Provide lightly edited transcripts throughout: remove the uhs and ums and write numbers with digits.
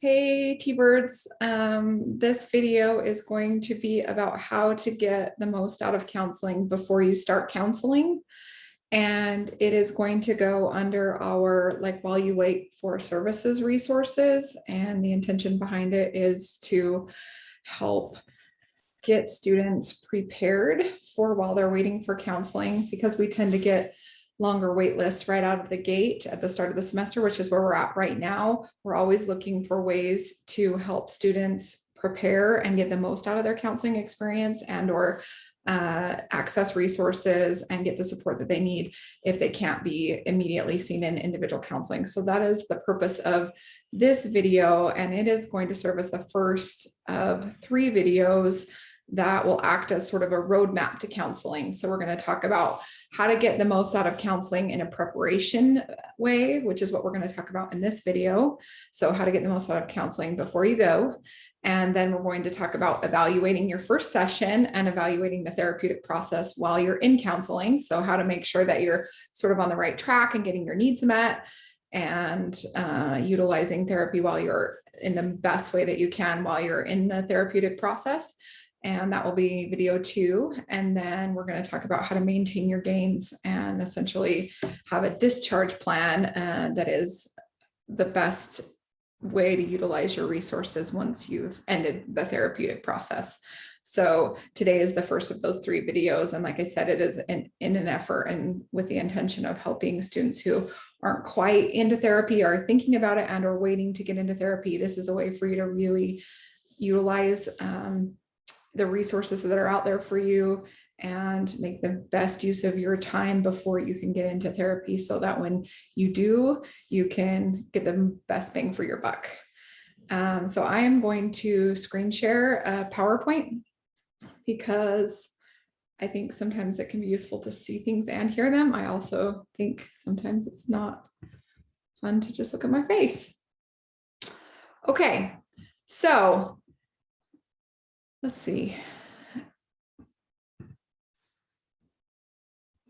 Hey T-Birds, this video is going to be about how to get the most out of counseling before you start counseling. And it is going to go under our while you wait for services resources. And the intention behind it is to help get students prepared for while they're waiting for counseling, because we tend to get longer wait lists right out of the gate at the start of the semester, which is where we're at right now. We're always looking for ways to help students prepare and get the most out of their counseling experience and/or access resources and get the support that they need if they can't be immediately seen in individual counseling. So that is the purpose of this video, and it is going to serve as the first of 3 videos that will act as sort of a roadmap to counseling. So we're going to talk about how to get the most out of counseling in a preparation way, which is what we're going to talk about in this video. So how to get the most out of counseling before you go. And then we're going to talk about evaluating your first session and evaluating the therapeutic process while you're in counseling. So how to make sure that you're sort of on the right track and getting your needs met, and utilizing therapy while you're in the best way that you can while you're in the therapeutic process. And that will be video 2. And then we're going to talk about how to maintain your gains and essentially have a discharge plan that is the best way to utilize your resources once you've ended the therapeutic process. So today is the first of those 3 videos. And like I said, it is in an effort and with the intention of helping students who aren't quite into therapy, are thinking about it, and are waiting to get into therapy. This is a way for you to really utilize the resources that are out there for you and make the best use of your time before you can get into therapy, so that when you do, you can get the best bang for your buck. So I am going to screen share a PowerPoint because I think sometimes it can be useful to see things and hear them. I also think sometimes it's not fun to just look at my face. Okay, so let's see.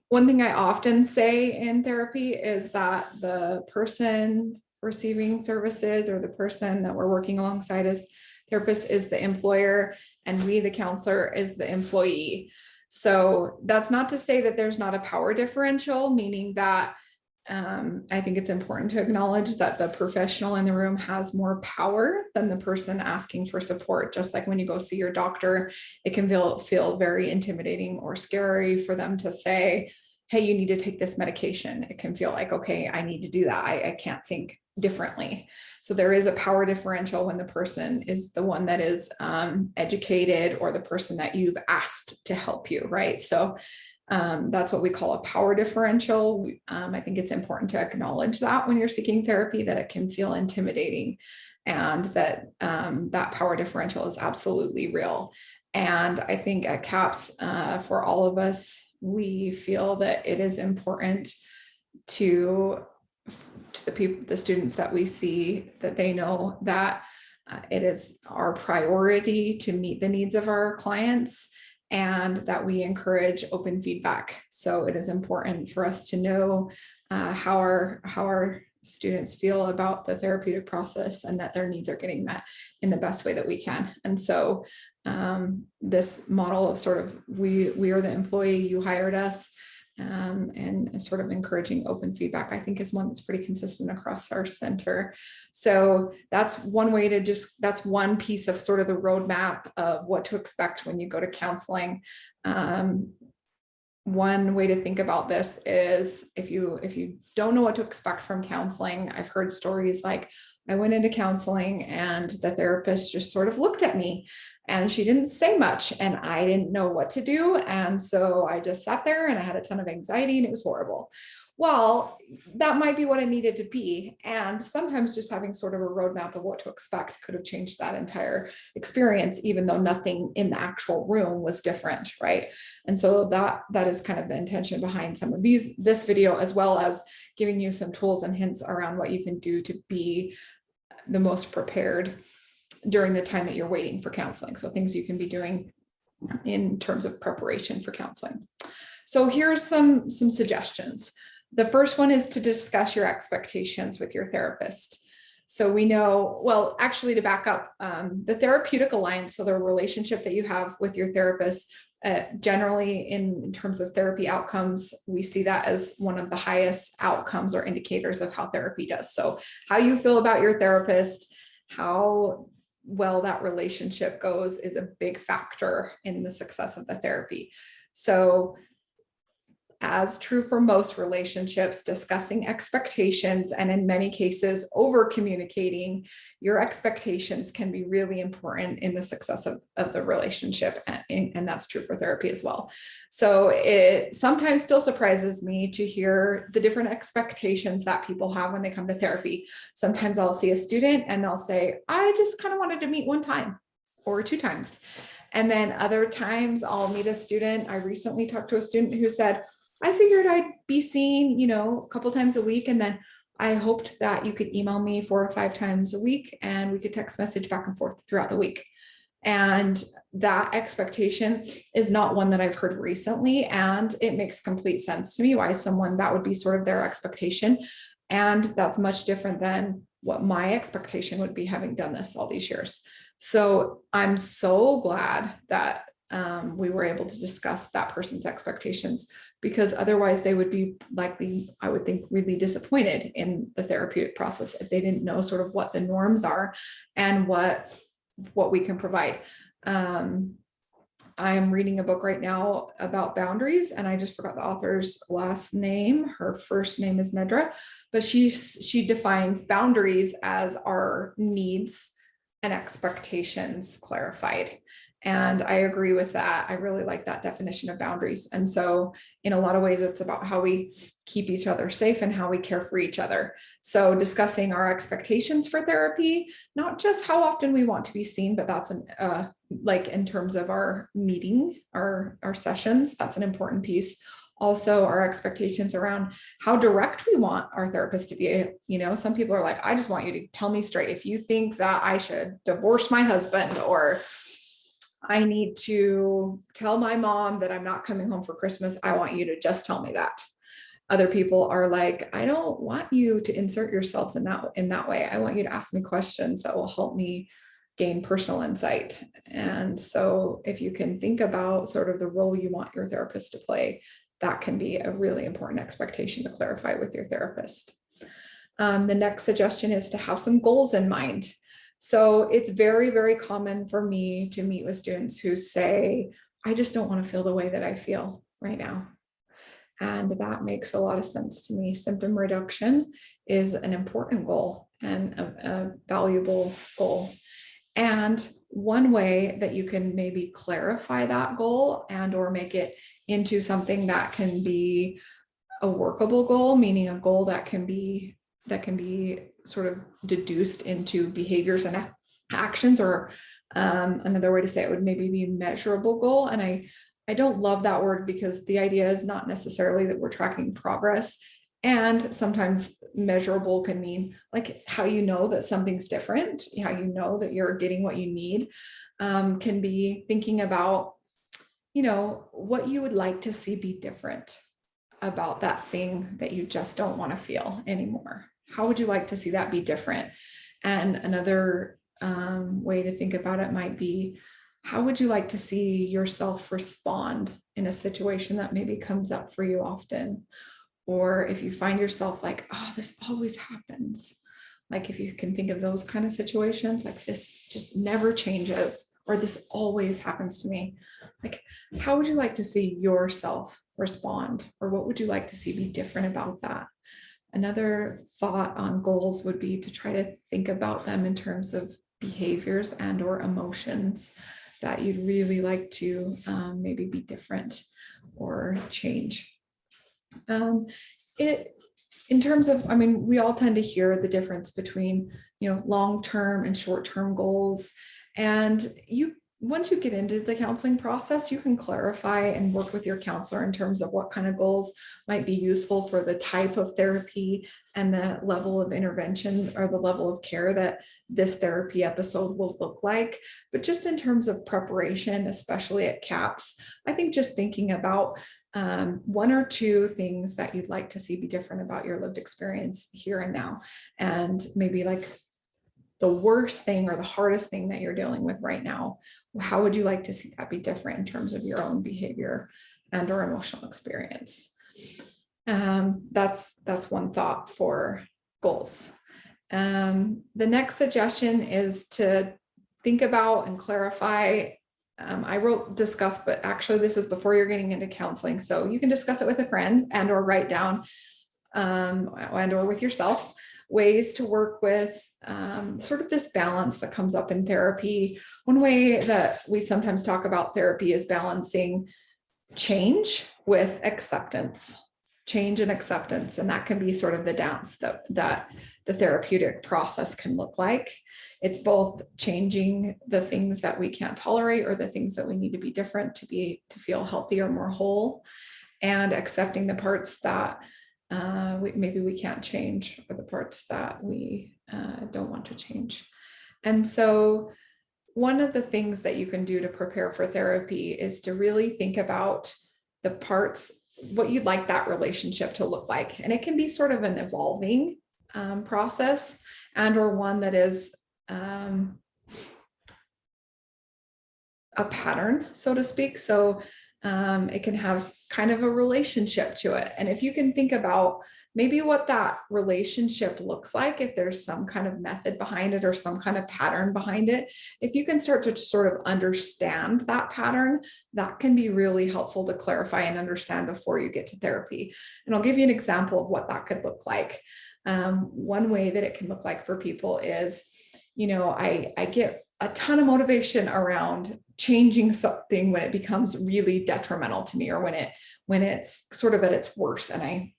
One thing I often say in therapy is that the person receiving services, or the person that we're working alongside as therapists, is the employer, and we, the counselor, is the employee. So that's not to say that there's not a power differential, meaning that I think it's important to acknowledge that the professional in the room has more power than the person asking for support. Just like when you go see your doctor, it can feel very intimidating or scary for them to say, hey, you need to take this medication. It can feel like, okay, I need to do that. I can't think differently. So there is a power differential when the person is the one that is educated, or the person that you've asked to help you, right? So that's what we call a power differential. I think it's important to acknowledge that when you're seeking therapy, that it can feel intimidating, and that that power differential is absolutely real. And I think at CAPS, for all of us, we feel that it is important to the students that we see, that they know that it is our priority to meet the needs of our clients, and that we encourage open feedback. So it is important for us to know how our students feel about the therapeutic process, and that their needs are getting met in the best way that we can. And so this model of sort of we are the employee, you hired us, and sort of encouraging open feedback, I think, is one that's pretty consistent across our center. So that's one way to that's one piece of sort of the roadmap of what to expect when you go to counseling. One way to think about this is if you don't know what to expect from counseling. I've heard stories like, I went into counseling and the therapist just sort of looked at me and she didn't say much, and I didn't know what to do. And so I just sat there and I had a ton of anxiety and it was horrible. Well, that might be what it needed to be. And sometimes just having sort of a roadmap of what to expect could have changed that entire experience, even though nothing in the actual room was different, right? And so that is kind of the intention behind some of this video, as well as giving you some tools and hints around what you can do to be the most prepared during the time that you're waiting for counseling. So things you can be doing in terms of preparation for counseling. So here's some suggestions. The first one is to discuss your expectations with your therapist. So we know, well, actually to back up, the therapeutic alliance, so the relationship that you have with your therapist, generally in terms of therapy outcomes, we see that as one of the highest outcomes or indicators of how therapy does. So how you feel about your therapist, how well that relationship goes is a big factor in the success of the therapy. So as true for most relationships, discussing expectations and in many cases over communicating your expectations can be really important in the success of the relationship, and that's true for therapy as well. So it sometimes still surprises me to hear the different expectations that people have when they come to therapy. Sometimes I'll see a student and they'll say, I just kind of wanted to meet one time or two times. And then other times I'll meet a student. I recently talked to a student who said, I figured I'd be seen, a couple times a week. And then I hoped that you could email me 4 or 5 times a week and we could text message back and forth throughout the week. And that expectation is not one that I've heard recently. And it makes complete sense to me why that would be sort of their expectation. And that's much different than what my expectation would be, having done this all these years. So I'm so glad that we were able to discuss that person's expectations, because otherwise they would be likely, I would think, really disappointed in the therapeutic process if they didn't know sort of what the norms are and what we can provide. I'm reading a book right now about boundaries, and I just forgot the author's last name. Her first name is Nedra, but she defines boundaries as our needs and expectations clarified. And I agree with that. I really like that definition of boundaries. And so in a lot of ways, it's about how we keep each other safe and how we care for each other. So discussing our expectations for therapy, not just how often we want to be seen, but that's like in terms of our meeting, our sessions, that's an important piece. Also, our expectations around how direct we want our therapist to be. Some people are like, I just want you to tell me straight. If you think that I should divorce my husband, or I need to tell my mom that I'm not coming home for Christmas, I want you to just tell me that. Other people are like, I don't want you to insert yourselves in that way. I want you to ask me questions that will help me gain personal insight. And so if you can think about sort of the role you want your therapist to play, that can be a really important expectation to clarify with your therapist. The next suggestion is to have some goals in mind. So it's very, very common for me to meet with students who say, I just don't want to feel the way that I feel right now. And that makes a lot of sense to me. Symptom reduction is an important goal and a valuable goal. And one way that you can maybe clarify that goal and or make it into something that can be a workable goal, meaning a goal that can be sort of deduced into behaviors and actions, or another way to say it would maybe be measurable goal. And I don't love that word, because the idea is not necessarily that we're tracking progress. And sometimes measurable can mean like how you know that something's different, how you know that you're getting what you need. Can be thinking about, what you would like to see be different about that thing that you just don't want to feel anymore. How would you like to see that be different? And another way to think about it might be, how would you like to see yourself respond in a situation that maybe comes up for you often? Or if you find yourself like, oh, this always happens. Like if you can think of those kind of situations, like this just never changes, or this always happens to me. Like, how would you like to see yourself respond? Or what would you like to see be different about that? Another thought on goals would be to try to think about them in terms of behaviors and or emotions that you'd really like to maybe be different or change. In terms of, we all tend to hear the difference between, long-term and short-term goals. And once you get into the counseling process, you can clarify and work with your counselor in terms of what kind of goals might be useful for the type of therapy and the level of intervention or the level of care that this therapy episode will look like. But just in terms of preparation, especially at CAPS, I think just thinking about 1 or 2 things that you'd like to see be different about your lived experience here and now, and maybe like the worst thing or the hardest thing that you're dealing with right now, how would you like to see that be different in terms of your own behavior and or emotional experience? That's one thought for goals. The next suggestion is to think about and clarify. I wrote discuss, but actually this is before you're getting into counseling. So you can discuss it with a friend and or write down and or with yourself ways to work with sort of this balance that comes up in therapy. One way that we sometimes talk about therapy is balancing change with acceptance, change and acceptance. And that can be sort of the dance that the therapeutic process can look like. It's both changing the things that we can't tolerate or the things that we need to be different to feel healthy or more whole, and accepting the parts that maybe we can't change, or the parts that we don't want to change. And so one of the things that you can do to prepare for therapy is to really think about the parts, what you'd like that relationship to look like. And it can be sort of an evolving process, and or one that is a pattern, so to speak. So it can have kind of a relationship to it. And if you can think about maybe what that relationship looks like, if there's some kind of method behind it or some kind of pattern behind it, if you can start to sort of understand that pattern, that can be really helpful to clarify and understand before you get to therapy. And I'll give you an example of what that could look like. One way that it can look like for people is, I get a ton of motivation around changing something when it becomes really detrimental to me, or when it's sort of at its worst, and I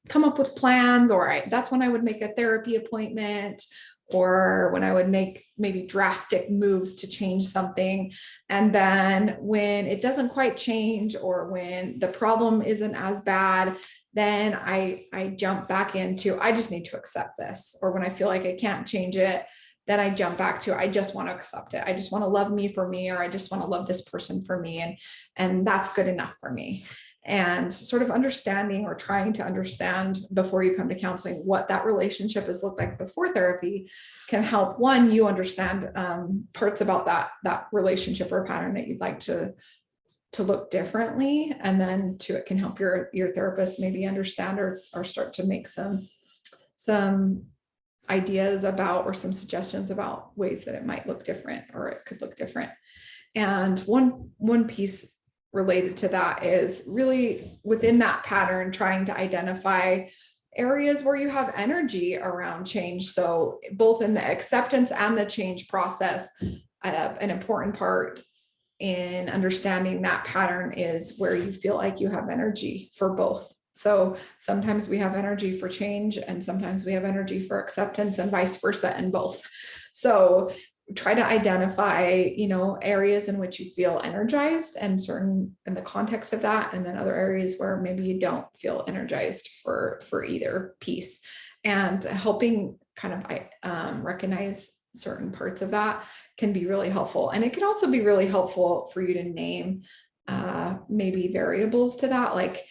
come up with plans, or that's when I would make a therapy appointment, or when I would make maybe drastic moves to change something. And then when it doesn't quite change, or when the problem isn't as bad, then I jump back into, I just need to accept this. Or when I feel like I can't change it, then I jump back to, I just want to accept it. I just want to love me for me, or I just want to love this person for me. And that's good enough for me. And sort of understanding, or trying to understand before you come to counseling, what that relationship has looked like before therapy can help, one, you understand parts about that relationship or pattern that you'd like to look differently. And then two, it can help your therapist maybe understand or start to make some ideas about, or some suggestions about ways that it might look different, or it could look different. And one piece related to that is really within that pattern, trying to identify areas where you have energy around change. So both in the acceptance and the change process, an important part in understanding that pattern is where you feel like you have energy for both. So sometimes we have energy for change, and sometimes we have energy for acceptance, and vice versa in both. So try to identify, areas in which you feel energized and certain in the context of that, and then other areas where maybe you don't feel energized for either piece, and helping kind of recognize certain parts of that can be really helpful. And it can also be really helpful for you to name maybe variables to that. Like,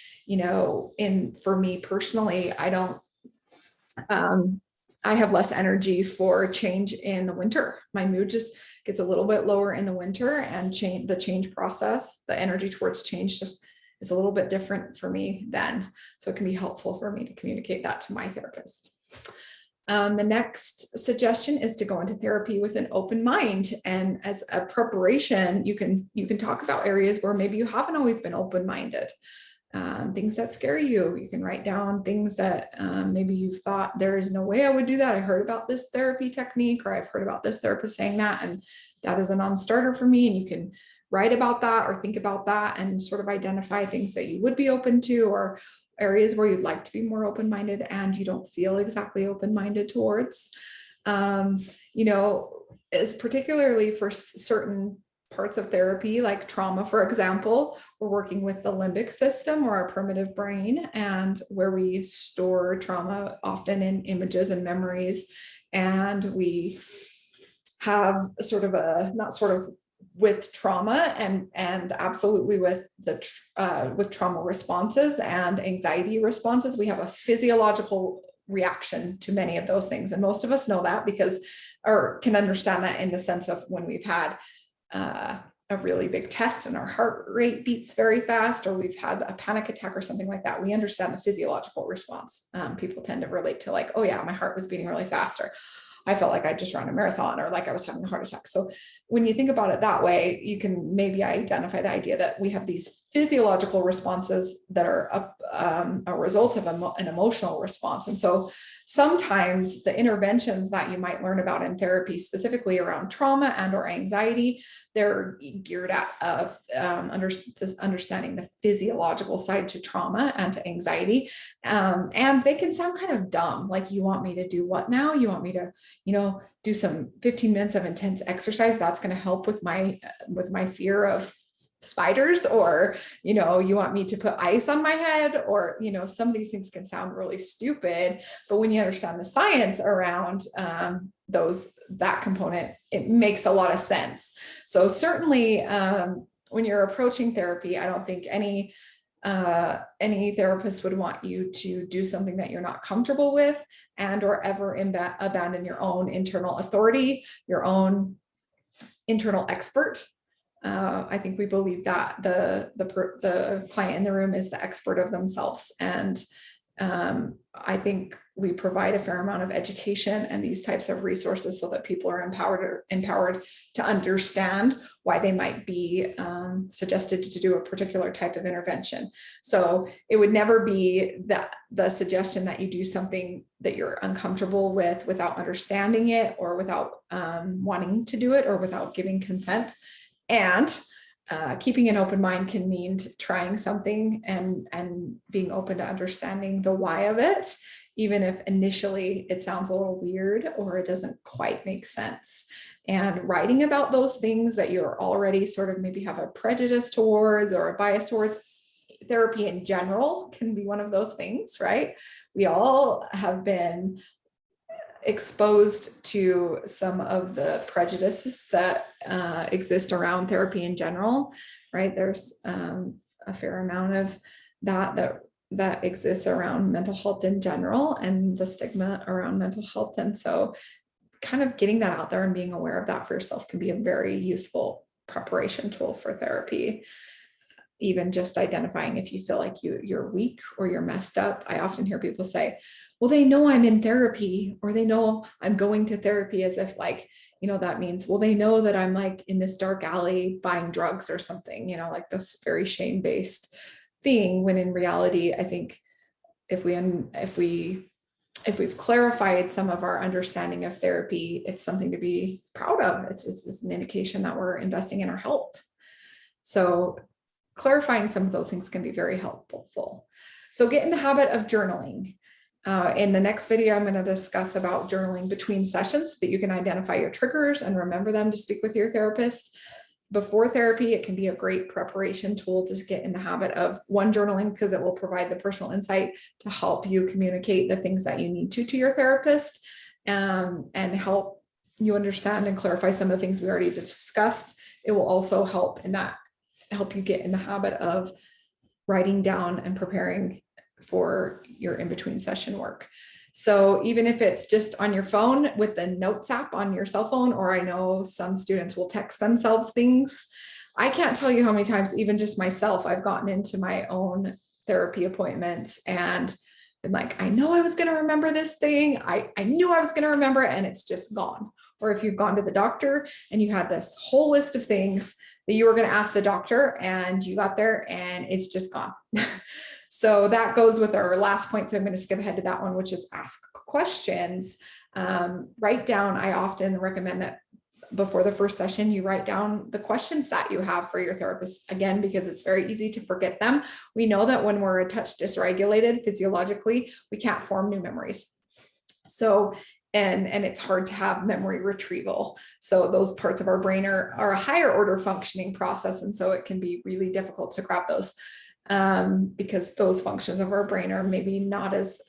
for me personally, I have less energy for change in the winter. My mood just gets a little bit lower in the winter, and the change process, the energy towards change just is a little bit different for me then. So it can be helpful for me to communicate that to my therapist. The next suggestion is to go into therapy with an open mind. And as a preparation, you can talk about areas where maybe you haven't always been open-minded. Things that scare you. You can write down things that maybe you've thought, there is no way I would do that. I heard about this therapy technique, or I've heard about this therapist saying that, and that is a non-starter for me. And you can write about that or think about that and sort of identify things that you would be open to, or areas where you'd like to be more open-minded and you don't feel exactly open-minded towards. Is particularly for certain parts of therapy, like trauma, for example, we're working with the limbic system, or our primitive brain, and where we store trauma often in images and memories. And we have with trauma and absolutely with with trauma responses and anxiety responses, we have a physiological reaction to many of those things. And most of us know that because or can understand that in the sense of when we've had a really big test and our heart rate beats very fast, or we've had a panic attack or something like that, we understand the physiological response. People tend to relate to like, oh yeah, my heart was beating really fast, or I felt like I just ran a marathon, or like I was having a heart attack. So when you think about it that way, you can maybe identify the idea that we have these physiological responses that are a result of an emotional response. And so sometimes the interventions that you might learn about in therapy, specifically around trauma and or anxiety, they're geared at understanding the physiological side to trauma and to anxiety. And they can sound kind of dumb. Like, you want me to do what now? You want me to, do some 15 minutes of intense exercise that's going to help with my fear of spiders, or you want me to put ice on my head, or some of these things can sound really stupid, but when you understand the science around that component, it makes a lot of sense. So certainly when you're approaching therapy, I don't think any therapist would want you to do something that you're not comfortable with, and or ever abandon your own internal authority, your own internal expert. I think we believe that the client in the room is the expert of themselves. And I think we provide a fair amount of education and these types of resources so that people are empowered to understand why they might be suggested to do a particular type of intervention. So it would never be that the suggestion that you do something that you're uncomfortable with without understanding it, or without wanting to do it, or without giving consent. And keeping an open mind can mean trying something and being open to understanding the why of it, even if initially it sounds a little weird or it doesn't quite make sense. And writing about those things that you're already sort of maybe have a prejudice towards or a bias towards. Therapy in general can be one of those things, right? We all have been exposed to some of the prejudices that exist around therapy in general, right? There's a fair amount of that exists around mental health in general, and the stigma around mental health. And so kind of getting that out there and being aware of that for yourself can be a very useful preparation tool for therapy. Even just identifying if you feel like you're weak or you're messed up. I often hear people say, well, they know I'm in therapy, or they know I'm going to therapy, as if like, that means, well, they know that I'm like in this dark alley buying drugs or something, like this very shame-based thing, when in reality, I think if we've clarified some of our understanding of therapy, it's something to be proud of. It's an indication that we're investing in our health. So clarifying some of those things can be very helpful. So get in the habit of journaling. In the next video, I'm going to discuss about journaling between sessions so that you can identify your triggers and remember them to speak with your therapist. Before therapy, it can be a great preparation tool to get in the habit of journaling, because it will provide the personal insight to help you communicate the things that you need to your therapist, and help you understand and clarify some of the things we already discussed. It will also help you get in the habit of writing down and preparing for your in-between session work. So even if it's just on your phone with the Notes app on your cell phone, or I know some students will text themselves things. I can't tell you how many times, even just myself, I've gotten into my own therapy appointments and been like, I know I was going to remember this thing. I knew I was going to remember it, and it's just gone. Or if you've gone to the doctor and you had this whole list of things that you were going to ask the doctor, and you got there and it's just gone. So that goes with our last point. So I'm going to skip ahead to that one, which is ask questions. Write down. I often recommend that before the first session, you write down the questions that you have for your therapist, again, because it's very easy to forget them. We know that when we're a touch dysregulated physiologically, we can't form new memories. So and it's hard to have memory retrieval. So those parts of our brain are a higher order functioning process. And so it can be really difficult to grab those because those functions of our brain are maybe not as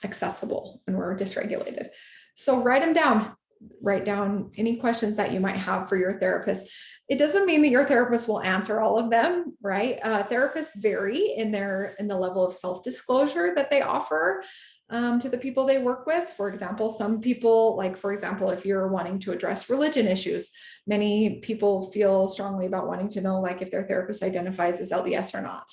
accessible when we're dysregulated. So write them down. Write down any questions that you might have for your therapist. It doesn't mean that your therapist will answer all of them, right? Therapists vary in the level of self-disclosure that they offer. to the people they work with. For example, some people, like, for example, if you're wanting to address religion issues, many people feel strongly about wanting to know, like, if their therapist identifies as LDS or not.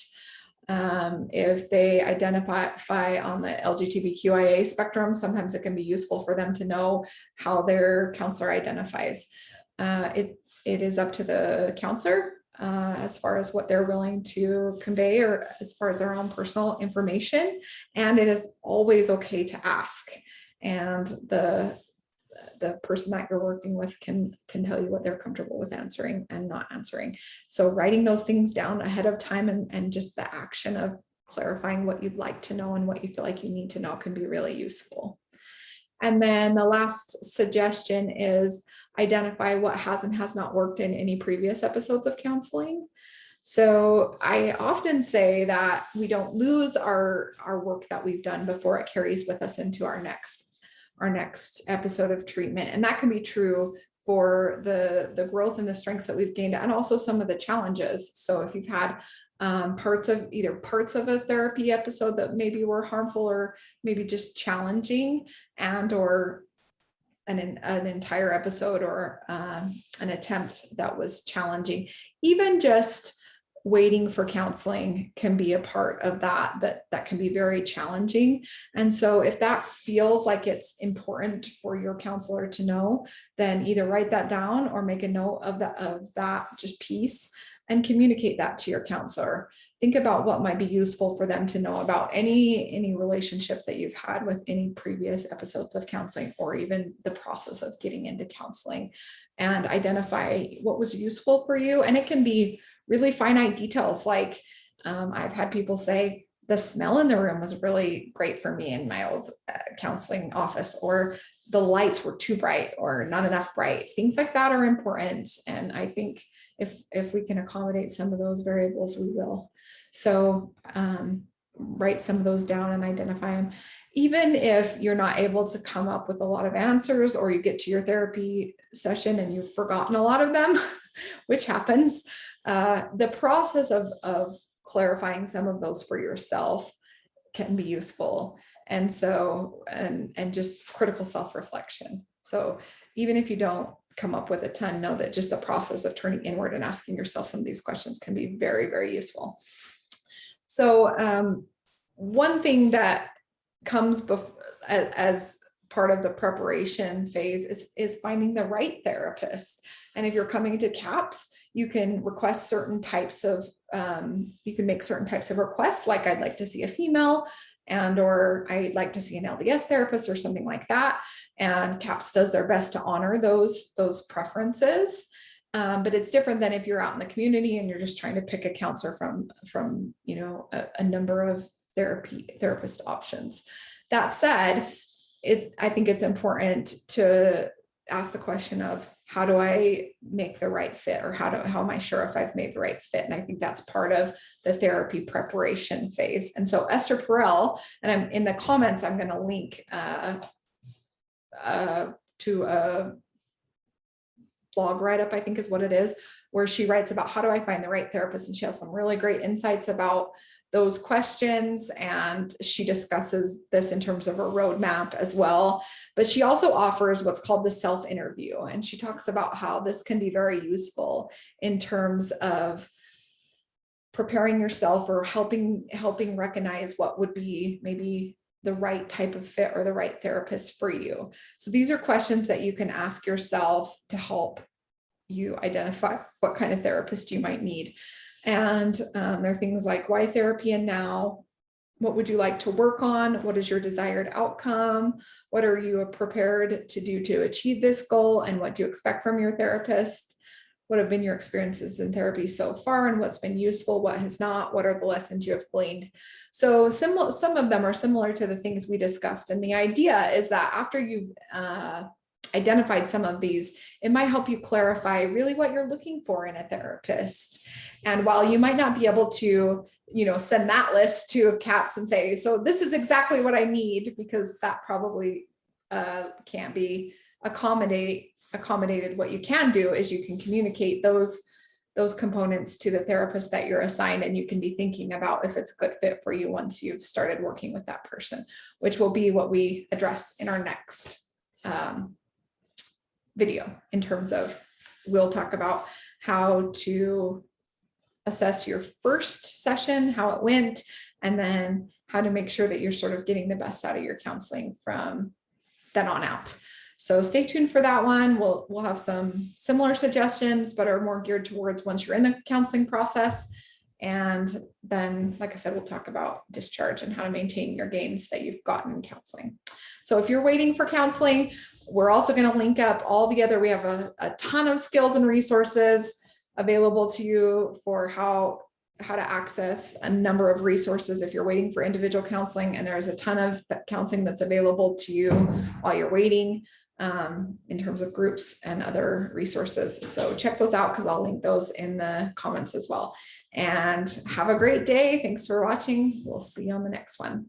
If they identify on the LGBTQIA spectrum, sometimes it can be useful for them to know how their counselor identifies. It is up to the counselor as far as what they're willing to convey, or as far as their own personal information. And it is always okay to ask. And the person that you're working with can tell you what they're comfortable with answering and not answering. So writing those things down ahead of time, and just the action of clarifying what you'd like to know and what you feel like you need to know, can be really useful. And then the last suggestion is identify what has and has not worked in any previous episodes of counseling. So I often say that we don't lose our work that we've done before it carries with us into our next episode of treatment. And that can be true for the growth and the strengths that we've gained, and also some of the challenges. So if you've had parts of a therapy episode that maybe were harmful, or maybe just challenging, and or an entire episode or an attempt that was challenging, even just waiting for counseling can be a part of that can be very challenging. And so if that feels like it's important for your counselor to know, then either write that down or make a note of that just piece and communicate that to your counselor. Think about what might be useful for them to know about any relationship that you've had with any previous episodes of counseling, or even the process of getting into counseling, and identify what was useful for you. And it can be really finite details, like I've had people say the smell in the room was really great for me in my old counseling office, or the lights were too bright or not enough bright. Things like that are important. And I think if we can accommodate some of those variables, we will. So write some of those down and identify them. Even if you're not able to come up with a lot of answers, or you get to your therapy session and you've forgotten a lot of them, which happens, the process of clarifying some of those for yourself can be useful. And so, and just critical self-reflection. So even if you don't come up with a ton, know that just the process of turning inward and asking yourself some of these questions can be very, very useful. So one thing that comes as part of the preparation phase is finding the right therapist. And if you're coming to CAPS, you can request certain types of, you can make certain types of requests, like I'd like to see a female, or I'd like to see an LDS therapist, or something like that. And CAPS does their best to honor those preferences. But it's different than if you're out in the community and you're just trying to pick a counselor from a number of therapist options. That said, I think it's important to ask the question of, how do I make the right fit, or how am I sure if I've made the right fit? And I think that's part of the therapy preparation phase. And so Esther Perel, and I'm in the comments, I'm going to link to a blog write-up, I think is what it is, where she writes about how do I find the right therapist. And she has some really great insights about those questions. And she discusses this in terms of a roadmap as well. But she also offers what's called the self-interview. And she talks about how this can be very useful in terms of preparing yourself, or helping recognize what would be maybe the right type of fit or the right therapist for you. So these are questions that you can ask yourself to help you identify what kind of therapist you might need. And there are things like, why therapy and now? What would you like to work on? What is your desired outcome? What are you prepared to do to achieve this goal? And what do you expect from your therapist? What have been your experiences in therapy so far, and what's been useful, what has not? What are the lessons you have gleaned? So some of them are similar to the things we discussed. And the idea is that after you've identified some of these, it might help you clarify really what you're looking for in a therapist. And while you might not be able to, send that list to CAPS and say, so this is exactly what I need, because that probably can't be accommodated. What you can do is you can communicate those those components to the therapist that you're assigned, and you can be thinking about if it's a good fit for you once you've started working with that person, which will be what we address in our next video. In terms of, we'll talk about how to assess your first session, how it went, and then how to make sure that you're sort of getting the best out of your counseling from then on out. So stay tuned for that one. We'll have some similar suggestions, but are more geared towards once you're in the counseling process. And then, like I said, we'll talk about discharge and how to maintain your gains that you've gotten in counseling. So if you're waiting for counseling, we're also going to link up all the other, we have a ton of skills and resources available to you for how to access a number of resources if you're waiting for individual counseling. And there's a ton of counseling that's available to you while you're waiting, in terms of groups and other resources. So check those out, because I'll link those in the comments as well. And have a great day. Thanks for watching. We'll see you on the next one.